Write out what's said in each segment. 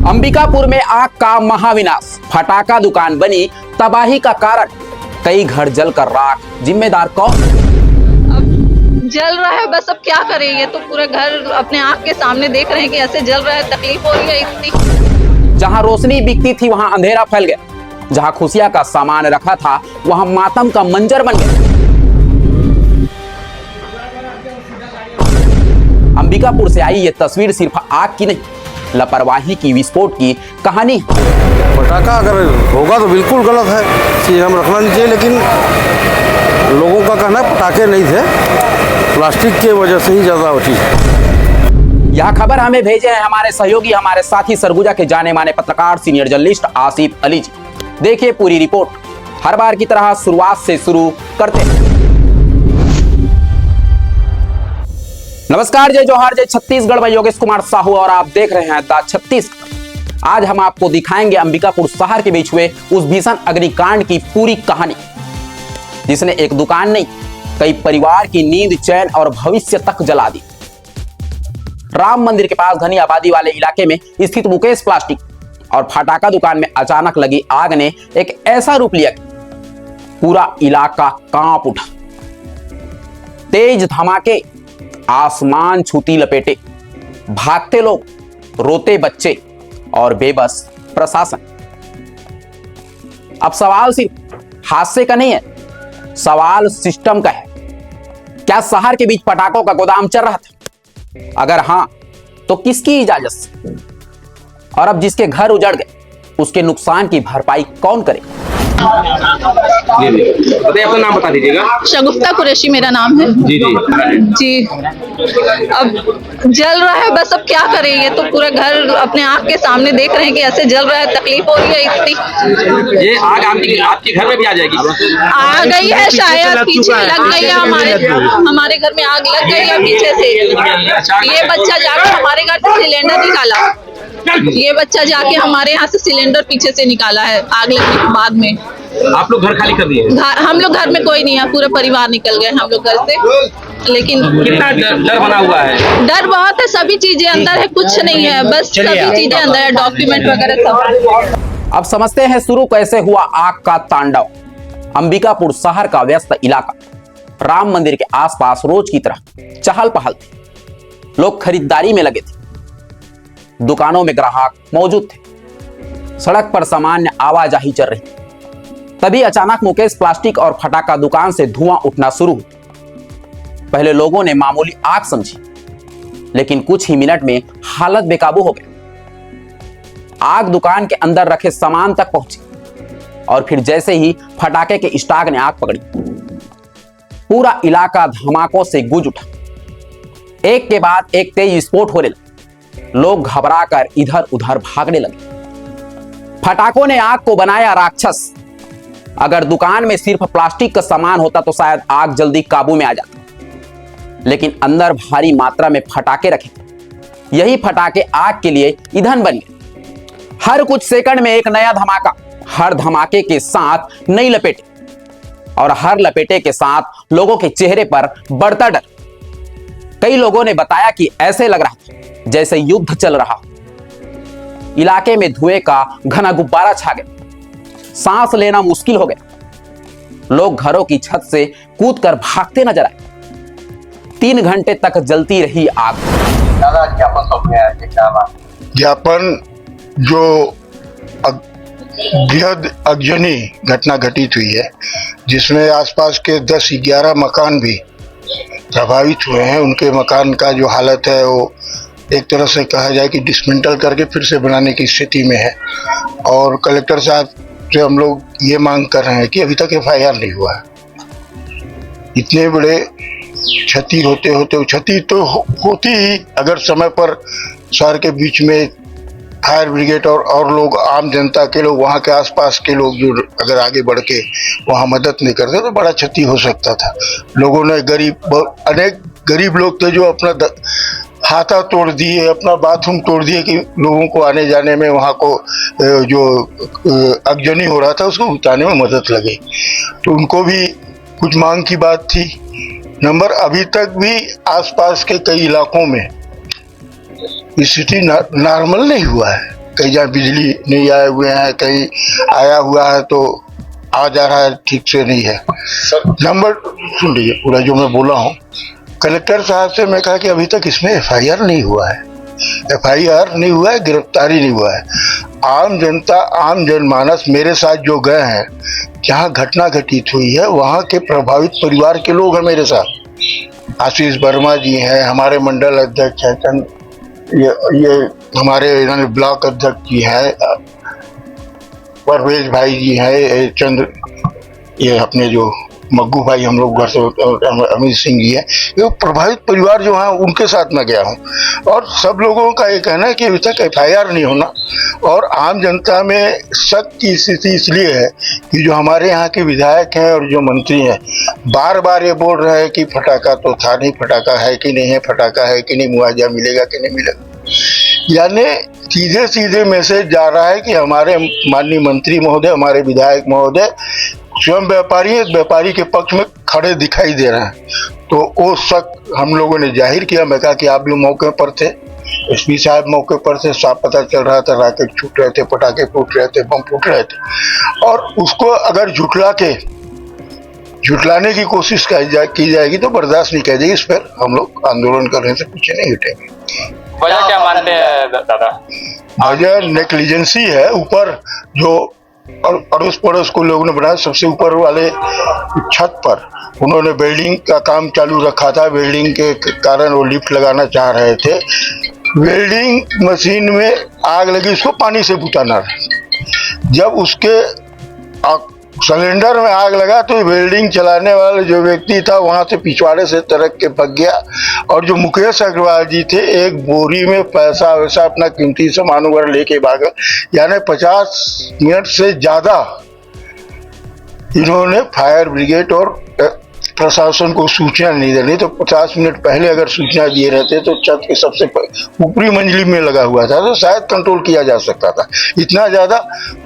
अंबिकापुर में आग का महाविनाश, फटाका दुकान बनी तबाही का कारण, कई घर जलकर राख, जिम्मेदार कौन? अब जल रहा है, बस अब क्या करें। ये तो पूरे घर अपने आंख के सामने देख रहे हैं कि ऐसे जल रहा है, तकलीफ हो रही है इतनी। जहां रोशनी बिकती थी वहां अंधेरा फैल गया, जहां खुशियां का सामान रखा था वहां मातम का मंजर बन गया। अंबिकापुर से आई ये तस्वीर सिर्फ आग की नहीं, लापरवाही की, विस्फोट की कहानी। पटाखा अगर होगा तो बिल्कुल गलत है, चीज हम रखना नहीं चाहिए, लेकिन लोगों का कहना है पटाखे नहीं थे, प्लास्टिक की वजह से ही ज्यादा होती है। यह खबर हमें भेजे हैं हमारे सहयोगी, हमारे साथी सरगुजा के जाने माने पत्रकार, सीनियर जर्नलिस्ट आसिफ अली जी। देखिए पूरी रिपोर्ट। हर बार की तरह शुरुआत से शुरू करते हैं। नमस्कार, जय जोहार, जय छत्तीसगढ़। मैं योगेश कुमार साहू और आप देख रहे हैं द छत्तीसगढ़। आज हम आपको दिखाएंगे अंबिकापुर शहर के बीच हुए उस भीषण अग्निकांड की पूरी कहानी, जिसने एक दुकान नहीं, कई परिवार की नींद, चैन और भविष्य तक जला दी। राम मंदिर के पास घनी आबादी वाले इलाके में स्थित मुकेश प्लास्टिक और फटाका दुकान में अचानक लगी आग ने एक ऐसा रूप लिया कि पूरा इलाका कांप उठा। तेज धमाके, आसमान छूती लपेटे, भागते लोग, रोते बच्चे और बेबस प्रशासन। अब सवाल सिर्फ हादसे का नहीं है, सवाल सिस्टम का है। क्या शहर के बीच पटाखों का गोदाम चल रहा था? अगर हां, तो किसकी इजाजत से? और अब जिसके घर उजड़ गए, उसके नुकसान की भरपाई कौन करे? बताइए, अपना नाम बता दीजिएगा। शगुफ्ता कुरैशी मेरा नाम है। जी जी जी, अब जल रहा है, बस अब क्या करें। ये तो पूरे घर अपने आंख के सामने देख रहे हैं कि ऐसे जल रहा है, तकलीफ हो रही है इतनी। ये आग आपके घर में भी आ जाएगी? आ गई है, शायद पीछे लग गई है, हमारे घर में आग लग गई है पीछे से। ये बच्चा जाकर हमारे घर से सिलेंडर निकाला, ये बच्चा जाके हमारे यहाँ से सिलेंडर पीछे से निकाला है आग लगने के बाद में। आप लोग घर खाली कर दिए? हम लोग घर में कोई नहीं है, पूरा परिवार निकल गए हम लोग घर से। लेकिन कितना डर बना हुआ है? डर बहुत है, सभी चीजें अंदर है, कुछ नहीं है, बस सभी चीजें अंदर है, डॉक्यूमेंट वगैरह सब। अब समझते हैं शुरू कैसे हुआ आग का तांडव। अंबिकापुर शहर का व्यस्त इलाका, राम मंदिर के आसपास रोज की तरह चहल पहल थी। लोग खरीदारी में लगे थे, दुकानों में ग्राहक मौजूद थे, सड़क पर सामान्य आवाजाही चल रही। तभी अचानक मुकेश प्लास्टिक और फटाका दुकान से धुआं उठना शुरू हुआ। पहले लोगों ने मामूली आग समझी, लेकिन कुछ ही मिनट में हालत बेकाबू हो गई। आग दुकान के अंदर रखे सामान तक पहुंची और फिर जैसे ही फटाके के स्टॉक ने आग पकड़ी, पूरा इलाका धमाकों से गूंज उठा। एक के बाद एक तेज विस्फोट होने लगे। लोग घबराकर इधर उधर भागने लगे। फटाकों ने आग को बनाया राक्षस। अगर दुकान में सिर्फ प्लास्टिक का सामान होता तो शायद आग जल्दी काबू में आ जाती, लेकिन अंदर भारी मात्रा में फटाके रखे थे। यही फटाके आग के लिए ईंधन बन गए। हर कुछ सेकंड में एक नया धमाका, हर धमाके के साथ नई लपेटे, और हर लपेटे के साथ लोगों के चेहरे पर बढ़ता डर। कई लोगों ने बताया कि ऐसे लग रहा था जैसे युद्ध चल रहा हो। इलाके में धुएं का घना गुब्बारा छा गया, सांस लेना मुश्किल हो गया। लोग घरों की छत से कूदकर भागते नजर आए। 3 घंटे तक जलती रही आग। ज्ञापन जो बेहद अग्नि घटना घटित हुई है, जिसमें आसपास के 10-11 मकान भी प्रभावित हुए हैं। उनके मकान का जो हालत है वो एक तरह से कहा जाए कि डिसमेंटल करके फिर से बनाने की स्थिति में है। और कलेक्टर साहब से हम लोग ये मांग कर रहे हैं कि अभी तक FIR नहीं हुआ है। इतने बड़े क्षति होते क्षति तो होती ही, अगर समय पर शहर के बीच में फायर ब्रिगेड और लोग, आम जनता के लोग, वहाँ के आसपास के लोग जो अगर आगे बढ़ के वहाँ मदद नहीं करते तो बड़ा क्षति हो सकता था। लोगों ने अनेक गरीब लोग थे जो अपना हाथा तोड़ दिए, अपना बाथरूम तोड़ दिए कि लोगों को आने जाने में, वहाँ को जो अगजनी हो रहा था उसको उतारने में मदद लगे। तो उनको भी कुछ मांग की बात थी। नंबर अभी तक भी आसपास के कई इलाकों में स्थिति नॉर्मल नहीं हुआ है। कहीं जहाँ बिजली नहीं आए हुए हैं, कहीं आया हुआ है तो आ जा रहा है, ठीक से नहीं है। नंबर सुन लीजिए पूरा जो मैं बोला हूँ। कलेक्टर साहब से मैं कहा कि अभी तक इसमें FIR नहीं हुआ है, FIR नहीं हुआ है, गिरफ्तारी नहीं हुआ है। आम जनता, आम जनमानस मेरे साथ जो गए हैं, जहाँ घटना घटित हुई है वहाँ के प्रभावित परिवार के लोग हैं मेरे साथ। आशीष वर्मा जी हैं, हमारे मंडल अध्यक्ष हैं, ये हमारे इन्होंने ब्लॉक अध्यक्ष जी हैं, परवेज भाई जी हैं, चंद्र ये अपने जो मग्गू भाई हम लोग घर से, अमित सिंह जी है, ये प्रभावित परिवार जो हैं उनके साथ मैं गया हूँ। और सब लोगों का ये कहना है कि अभी तक FIR नहीं होना, और आम जनता में शक की स्थिति इसलिए है कि जो हमारे यहाँ के विधायक हैं और जो मंत्री हैं बार बार ये बोल रहे हैं कि फटाका तो था नहीं, फटाका है कि नहीं है, फटाका है कि नहीं, मुआवजा मिलेगा कि नहीं मिलेगा। यानी सीधे सीधे मैसेज जा रहा है कि हमारे माननीय मंत्री महोदय, हमारे विधायक महोदय स्वयं व्यापारी के पक्ष में खड़े दिखाई दे रहे हैं। तो वो शक हम लोगों ने जाहिर किया। मैं कहा कि आप भी मौके पर थे, SP साहब मौके पर थे, साफ पता चल रहा था राकेट छूट रहे थे, पटाखे फूट रहे थे, बम फूट रहे थे, और उसको अगर झुटलाने की कोशिश की जाएगी तो बर्दाश्त नहीं किया जाएगी। इस पर हम लोग आंदोलन करने से पीछे नहीं हटेंगे। वजह क्या मानते हैं दादा? वजह नेग्लिजेंसी है। ऊपर जो अड़ोस पड़ोस को लोगों ने बनाया, सबसे ऊपर वाले छत पर उन्होंने वेल्डिंग का काम चालू रखा था। वेल्डिंग के कारण वो लिफ्ट लगाना चाह रहे थे, वेल्डिंग मशीन में आग लगी, उसको पानी से बुझाना था। जब उसके सिलेंडर में आग लगा तो वेल्डिंग चलाने वाला जो व्यक्ति था वहां से पिछवाड़े से तरक के भाग गया, और जो मुकेश अग्रवाल जी थे एक बोरी में पैसा वैसा अपना कीमती सामान वगैरह लेके भागे। यानी 50 मिनट से ज्यादा इन्होंने फायर ब्रिगेड और प्रशासन को सूचना नहीं देनी, तो 50 मिनट पहले अगर सूचना दिए रहते तो छत के सबसे ऊपरी मंजिल में लगा हुआ था तो शायद कंट्रोल किया जा सकता था, इतना ज्यादा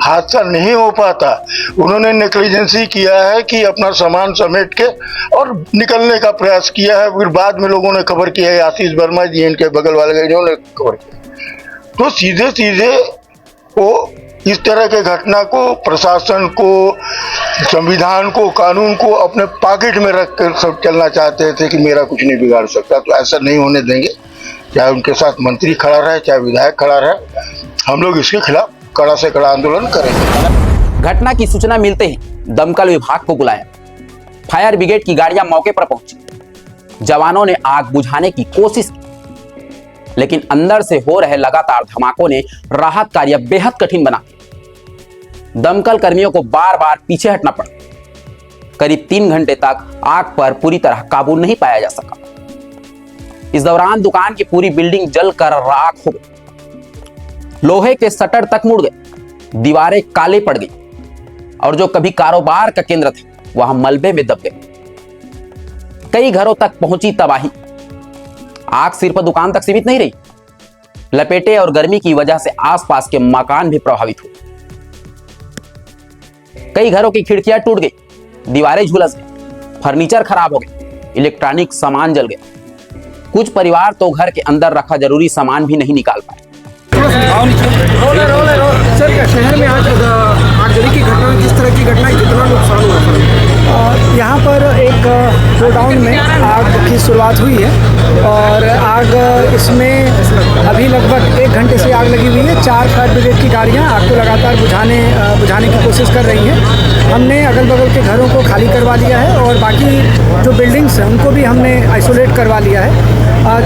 हादसा नहीं हो पाता। उन्होंने नेग्लिजेंसी किया है कि अपना सामान समेट के और निकलने का प्रयास किया है। फिर बाद में लोगों ने खबर किया है, आशीष वर्मा जी इनके बगल वाले इन्होंने खबर किया। तो सीधे सीधे वो इस तरह के घटना को प्रशासन को, संविधान को, कानून को अपने पॉकेट में रख कर सब चलना चाहते थे कि मेरा कुछ नहीं बिगाड़ सकता। तो ऐसा नहीं होने देंगे, चाहे उनके साथ मंत्री खड़ा रहे, चाहे विधायक खड़ा रहे, हम लोग इसके खिलाफ कड़ा से कड़ा आंदोलन करेंगे। घटना की सूचना मिलते ही दमकल विभाग को बुलाया, फायर ब्रिगेड की गाड़ियां मौके पर पहुंची, जवानों ने आग बुझाने की कोशिश की, लेकिन अंदर से हो रहे लगातार धमाकों ने राहत कार्य बेहद कठिन बना दिया। दमकल कर्मियों को बार बार पीछे हटना पड़ा। करीब 3 घंटे तक आग पर पूरी तरह काबू नहीं पाया जा सका। इस दौरान दुकान की पूरी बिल्डिंग जलकर राख हो गई, लोहे के शटर तक मुड़ गए, दीवारें काले पड़ गई, और जो कभी कारोबार का केंद्र था वहां मलबे में दब गए। कई घरों तक पहुंची तबाही। आग सिर्फ दुकान तक सीमित नहीं रही, लपेटे और गर्मी की वजह से आसपास के मकान भी प्रभावित हुए। कई घरों की खिड़कियां टूट गई, दीवारें झुलस गई, फर्नीचर खराब हो गए, इलेक्ट्रॉनिक सामान जल गया। कुछ परिवार तो घर के अंदर रखा जरूरी सामान भी नहीं निकाल पाए। सर, शहर में आज आगजनी की घटना, किस तरह की घटना, कितना नुकसान हुआ? यहाँ पर एक गोडाउन में आग की शुरुआत हुई है और आग इसमें अभी लगभग 1 घंटे से आग लगी हुई है। 4 फायर ब्रिगेड की गाड़ियाँ आग को लगातार बुझाने की कोशिश कर रही हैं। हमने अगल बगल के घरों को खाली करवा लिया है और बाकी जो बिल्डिंग्स हैं उनको भी हमने आइसोलेट करवा लिया है।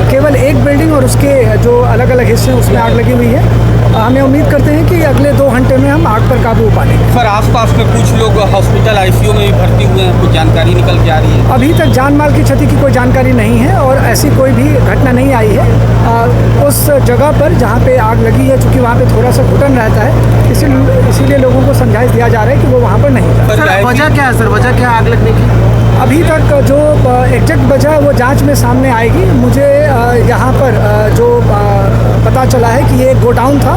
केवल एक बिल्डिंग और उसके जो अलग अलग हिस्से हैं उसमें आग लगी हुई है। हमें उम्मीद करते हैं कि अगले 2 घंटे में हम आग पर काबू पा लेंगे। सर, आसपास में कुछ लोग हॉस्पिटल ICU में भी भर्ती हुए हैं, कुछ जानकारी निकल के आ रही है? अभी तक जान माल की क्षति की कोई जानकारी नहीं है और ऐसी कोई भी घटना नहीं आई है। उस जगह पर जहाँ पे आग लगी है, चूँकि वहाँ पे थोड़ा सा घुटन रहता है, इसीलिए लोगों को समझाइश दिया जा रहा है कि वो वहाँ पर नहीं जाए। सर, वजह क्या है सर, वजह क्या आग लगने की? अभी तक जो एग्जैक्ट वजह है वो जांच में सामने आएगी। मुझे यहाँ पर जो पता चला है कि ये एक गोडाउन था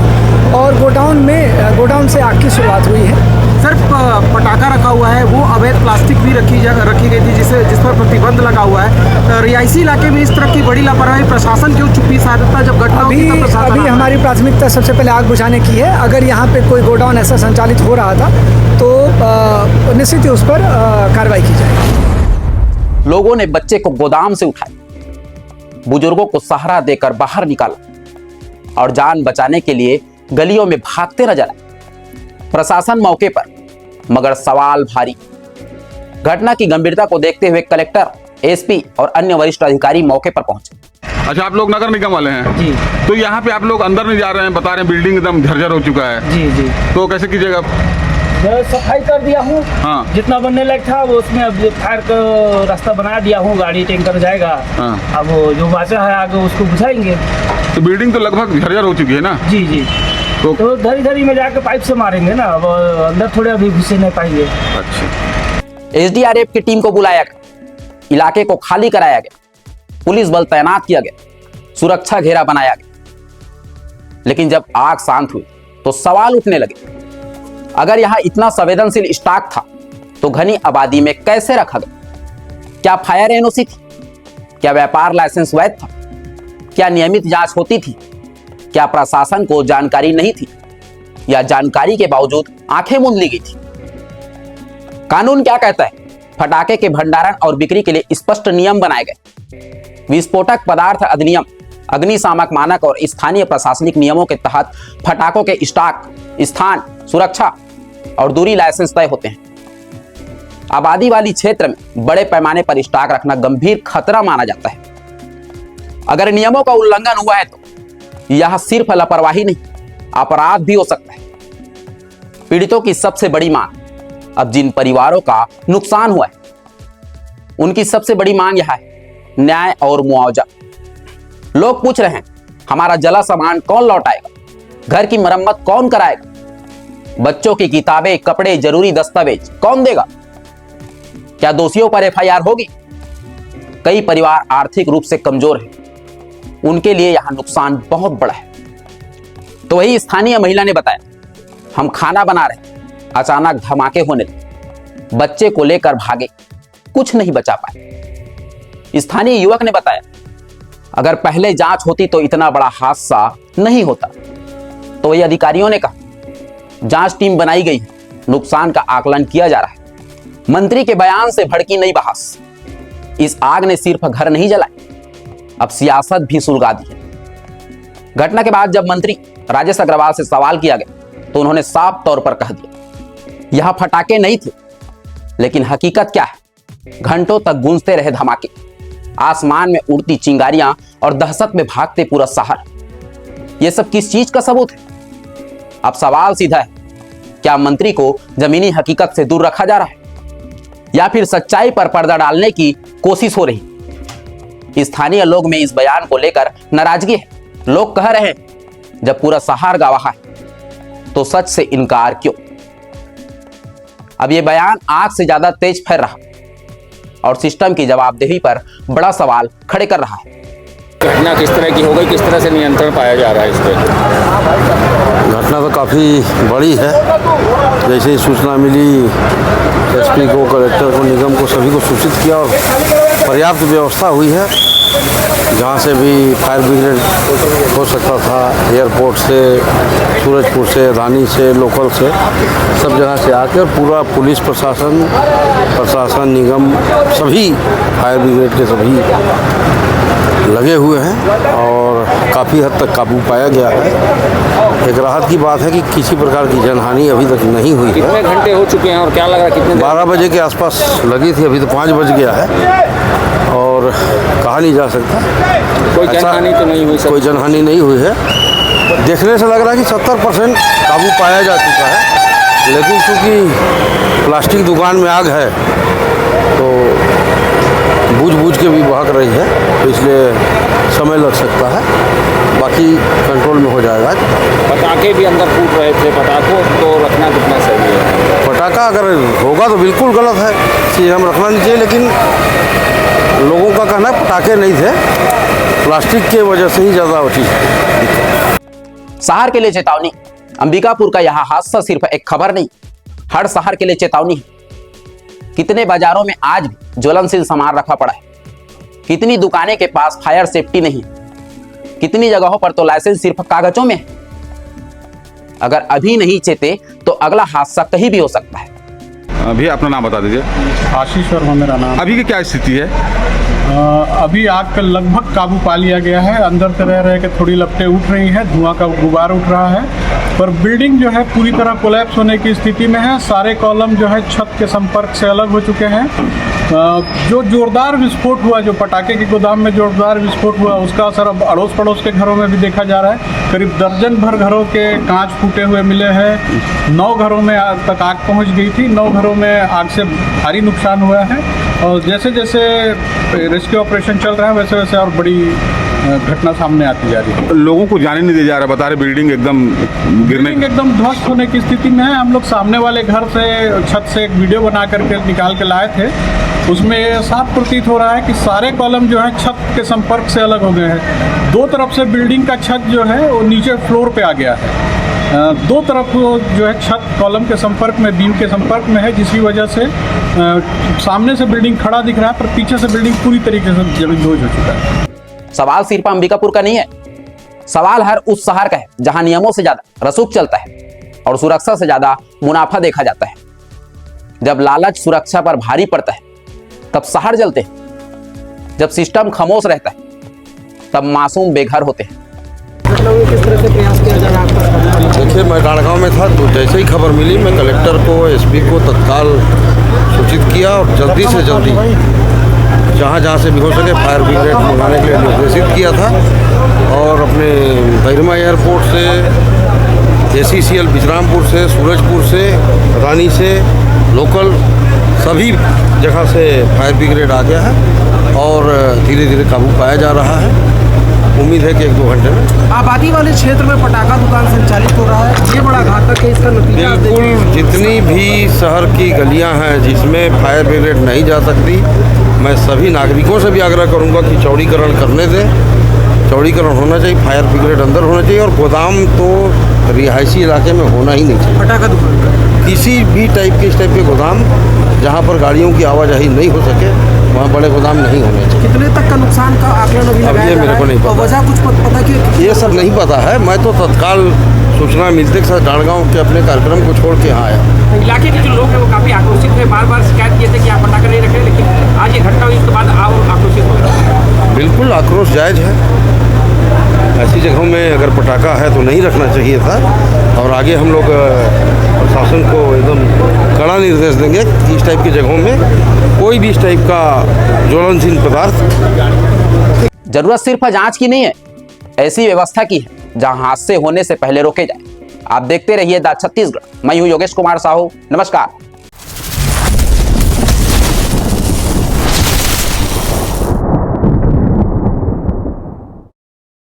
और गोडाउन से आग की शुरुआत हुई है। सर पटाखा रखा हुआ है, वो अवैध प्लास्टिक भी रखी गई थी जिस पर प्रतिबंध लगा हुआ है। रिहायशी इलाके में इस तरह की बड़ी लापरवाही प्रशासन क्यों चुप्पी साधता जब घटना होती है? अभी हमारी प्राथमिकता सबसे पहले आग बुझाने की है। अगर यहाँ पे कोई गोडाउन ऐसा संचालित हो रहा था तो निश्चित ही उस पर कार्रवाई की जाएगी। लोगों ने बच्चे को गोदाम से उठाया, बुजुर्गों को सहारा देकर बाहर निकाला और जान बचाने के लिए गलियों में भागते नजर आए। प्रशासन मौके पर, मगर सवाल भारी। घटना की गंभीरता को देखते हुए कलेक्टर, एसपी और अन्य वरिष्ठ अधिकारी मौके पर पहुंचे। अच्छा, आप लोग नगर निगम वाले हैं जी। तो यहाँ पे आप लोग अंदर नहीं जा रहे हैं, बता रहे हैं बिल्डिंग एकदम झरझर हो चुका है। जी जी। तो कैसे कीजिएगा? सफाई कर दिया हूँ। हाँ। जितना बनने लायक था वो उसमें अब फायर का रास्ता बना दिया हूँ, गाड़ी टैंकर जाएगा। हाँ। अब वो जो बाचा है आगे उसको बुझाएंगे। तो बिल्डिंग तो लगभग झरझर हो चुकी है ना? जी जी। तो धरी धरी में जाकर पाइप से मारेंगे ना, अब अंदर थोड़े अभी घुसे नहीं पाएंगे। अच्छा। एसडीआरएफ की टीम को बुलाया गया, इलाके को खाली कराया गया, पुलिस बल तैनात किया गया, सुरक्षा घेरा बनाया गया। लेकिन जब आग शांत हुई तो सवाल उठने लगे। अगर यहां इतना संवेदनशील स्टॉक था तो घनी आबादी में कैसे रखा गया? क्या फायर एनओसी थी? क्या व्यापार लाइसेंस वैध था? क्या नियमित जांच होती थी? क्या प्रशासन को जानकारी नहीं थी या जानकारी के बावजूद आंखें मूंद ली गई थी? कानून क्या कहता है? फटाके के भंडारण और बिक्री के लिए स्पष्ट नियम बनाए गए। विस्फोटक पदार्थ अधिनियम, अग्निशामक मानक और स्थानीय प्रशासनिक नियमों के तहत फटाकों के स्टॉक, स्थान, सुरक्षा और दूरी लाइसेंस तय होते हैं। आबादी वाली क्षेत्र में बड़े पैमाने पर स्टॉक रखना गंभीर खतरा माना जाता है। अगर नियमों का उल्लंघन हुआ है तो यह सिर्फ लापरवाही नहीं, अपराध भी हो सकता है। पीड़ितों की सबसे बड़ी मांग, अब जिन परिवारों का नुकसान हुआ है उनकी सबसे बड़ी मांग यह है, न्याय और मुआवजा। लोग पूछ रहे हैं, हमारा जला सामान कौन लौटाएगा? घर की मरम्मत कौन कराएगा? बच्चों की किताबें, कपड़े, जरूरी दस्तावेज कौन देगा? क्या दोषियों पर एफआईआर होगी? कई परिवार आर्थिक रूप से कमजोर हैं, उनके लिए यहां नुकसान बहुत बड़ा है। तो वही स्थानीय महिला ने बताया, हम खाना बना रहे, अचानक धमाके होने लगे, बच्चे को लेकर भागे, कुछ नहीं बचा पाए। स्थानीय युवक ने बताया, अगर पहले जांच होती तो इतना बड़ा हादसा नहीं होता। तो वही अधिकारियों ने कहा, जांच टीम बनाई गई है, नुकसान का आकलन किया जा रहा है। मंत्री के बयान से भड़की नई बहस। इस आग ने सिर्फ घर नहीं जलाए, अब सियासत भी सुलगा दी है। घटना के बाद जब मंत्री राजेश अग्रवाल से सवाल किया गया तो उन्होंने साफ तौर पर कह दिया, यह फटाके नहीं थे, लेकिन हकीकत क्या है? घंटों तक गूंजते रहे धमाके, आसमान में उड़ती चिंगारियां और दहशत में भागते पूरा शहर। यह सब किस चीज का सबूत है? अब सवाल सीधा है, क्या मंत्री को जमीनी हकीकत से दूर रखा जा रहा है या फिर सच्चाई पर पर्दा डालने की कोशिश हो रही? स्थानीय लोग में इस बयान को लेकर नाराजगी है। लोग कह रहे हैं, जब पूरा शहर गवाह है तो सच से इनकार क्यों? अब यह बयान आग से ज्यादा तेज फैल रहा और सिस्टम की जवाबदेही पर बड़ा सवाल खड़े कर रहा है। घटना किस तरह की हो गई, किस तरह से नियंत्रण पाया जा रहा है इस पर? घटना तो काफ़ी बड़ी है। जैसे ही सूचना मिली, एसपी को, कलेक्टर को, निगम को, सभी को सूचित किया और पर्याप्त व्यवस्था हुई है। जहाँ से भी फायर ब्रिगेड हो सकता था, एयरपोर्ट से, सूरजपुर से, रानी से, लोकल से, सब जगह से आके और पूरा पुलिस प्रशासन, निगम, सभी फायर ब्रिगेड के सभी लगे हुए हैं और काफ़ी हद तक काबू पाया गया है। एक राहत की बात है कि किसी प्रकार की जनहानि अभी तक नहीं हुई है। कितने घंटे हो चुके हैं और क्या लग रहा है कितने? 12 बजे के आसपास लगी थी, अभी तो 5 बज गया है और कहा नहीं जा सकता। कोई जनहानि तो नहीं हुई? कोई जनहानि नहीं हुई है। देखने से लग रहा है कि 70% काबू पाया जा चुका है, लेकिन चूँकि प्लास्टिक दुकान में आग है तो बूझ के भी बहक रही है, तो इसलिए समय लग सकता है। बाकी कंट्रोल में हो जाएगा। पटाखे भी अंदर फूट रहे थे, पटाखों को रखना कितना सही है? पटाखा अगर होगा तो बिल्कुल गलत है, चीज़ हम रखना नहीं चाहिए, लेकिन लोगों का कहना है पटाखे नहीं थे, प्लास्टिक की वजह से ही ज़्यादा होती है। शहर के लिए चेतावनी, अंबिकापुर का यह हादसा सिर्फ एक खबर नहीं, हर शहर के लिए चेतावनी है। कितने बाजारों में आज भी ज्वलनशील सामान रखा पड़ा है, कितनी दुकानें के पास फायर सेफ्टी नहीं, कितनी जगहों पर तो लाइसेंस सिर्फ कागजों में है। अगर अभी नहीं चेते तो अगला हादसा कहीं भी हो सकता है। अभी अपना नाम बता दीजिए। आशीष वर्मा मेरा नाम। अभी की क्या स्थिति है? अभी आग का लगभग काबू पा लिया गया है। अंदर से रह के थोड़ी लपटें उठ रही हैं, धुआं का गुबार उठ रहा है, पर बिल्डिंग जो है पूरी तरह कोलैप्स होने की स्थिति में है। सारे कॉलम जो है छत के संपर्क से अलग हो चुके हैं। जो जोरदार विस्फोट हुआ, जो पटाखे के गोदाम में जोरदार विस्फोट हुआ, उसका असर अब अड़ोस पड़ोस के घरों में भी देखा जा रहा है। करीब दर्जन भर घरों के कांच फूटे हुए मिले हैं। 9 घरों में तक आग पहुंच गई थी। 9 घरों में आग से भारी नुकसान हुआ है और जैसे जैसे रेस्क्यू ऑपरेशन चल रहा है वैसे वैसे और बड़ी घटना सामने आती जा रही है। लोगों को जाने नहीं दिया जा रहा, बता रहे बिल्डिंग एकदम ध्वस्त होने की स्थिति में है। हम लोग सामने वाले घर से छत से एक वीडियो बना करके निकाल के लाए थे। उसमें ये साफ प्रतीत हो रहा है कि सारे कॉलम जो है छत के संपर्क से अलग हो गए हैं। 2 तरफ से बिल्डिंग का छत जो है वो नीचे फ्लोर पे आ गया है। 2 तरफ जो है छत कॉलम के संपर्क में, बीम के संपर्क में है, जिसकी वजह से सामने से बिल्डिंग खड़ा दिख रहा है पर पीछे से बिल्डिंग पूरी तरीके से जमींदोज हो चुका है। सवाल सिर्फ अंबिकापुर का नहीं है, सवाल हर उस शहर का है जहां नियमों से ज्यादा रसूख चलता है और सुरक्षा से ज्यादा मुनाफा देखा जाता है। जब लालच सुरक्षा पर भारी पड़ता है तब शहर जलते हैं। जब सिस्टम खामोश रहता है तब मासूम बेघर होते हैं। किस तरह से प्रयास किया जा रहा है? देखिए, मैं गाड़गांव में था तो जैसे ही खबर मिली मैं कलेक्टर को, एसपी को तत्काल सूचित किया और जल्दी से जल्दी जहाँ से भी हो सके फायर ब्रिगेड मंगाने के लिए निर्देशित किया था। और अपने बैरमा एयरपोर्ट से, ACCL बिजरामपुर से, सूरजपुर से, रानी से, लोकल सभी जगह से फायर ब्रिगेड आ गया है और धीरे धीरे काबू पाया जा रहा है। उम्मीद है कि 1-2 घंटे में। आबादी वाले क्षेत्र में पटाखा दुकान संचालित हो रहा है, ये बड़ा घातक है। इसका नतीजा बिल्कुल, जितनी भी शहर की गलियां हैं जिसमें फायर ब्रिगेड नहीं जा सकती, मैं सभी नागरिकों से भी आग्रह करूंगा कि चौड़ीकरण करने दें। चौड़ीकरण होना चाहिए, फायर ब्रिगेड अंदर होना चाहिए और गोदाम तो रिहायशी इलाके में होना ही नहीं चाहिए। पटाखा दुकान किसी भी टाइप के, इस टाइप के गोदाम जहाँ पर गाड़ियों की आवाजाही नहीं हो सके वहाँ बड़े गोदाम नहीं होने चाहिए। कितने तक का नुकसान का आकलन अभी लगाया ये मेरे को नहीं पता। वजह कुछ पता कि ये सब नहीं पता है। मैं तो तत्काल सूचना मिलते के साथ डाड़गांव के अपने कार्यक्रम को छोड़ के यहाँ आया। इलाके के जो लोग हैं वो काफ़ी आक्रोशित थे, बार बार शिकायत किए थे कि आप पटाखे नहीं रखे, लेकिन आज ये घटना हुई इसके बाद आप आक्रोशित हो गए। बिल्कुल आक्रोश जायज़ है। ऐसी जगहों में अगर पटाखा है तो नहीं रखना चाहिए था और आगे हम लोग प्रशासन को एकदम कड़ा निर्देश देंगे कि इस टाइप की जगहों में कोई भी इस टाइप का ज्वलनशील पदार्थ। जरूरत सिर्फ जांच की नहीं है, ऐसी व्यवस्था की है जहां हादसे होने से पहले रोके जाए। आप देखते रहिए द छत्तीसगढ़। मैं हूं योगेश कुमार साहू। नमस्कार।